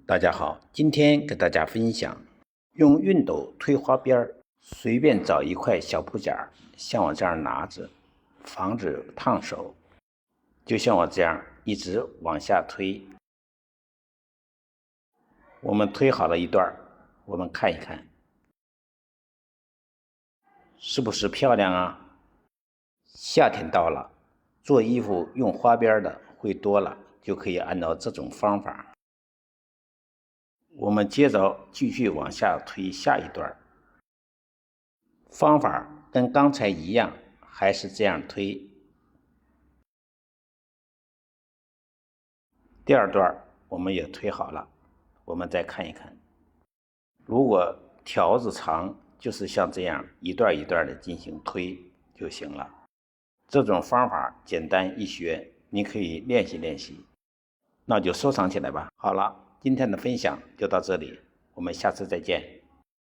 大家好，今天给大家分享用熨斗推花边，随便找一块小布件，像我这样拿着，防止烫手。就像我这样一直往下推。我们推好了一段，我们看一看，是不是漂亮啊？夏天到了，做衣服用花边的会多了，就可以按照这种方法。我们接着继续往下推下一段，方法跟刚才一样，还是这样推。第二段我们也推好了，我们再看一看。如果条子长，就是像这样一段一段的进行推就行了。这种方法简单易学，你可以练习练习。那就收藏起来吧。好了，今天的分享就到这里，我们下次再见。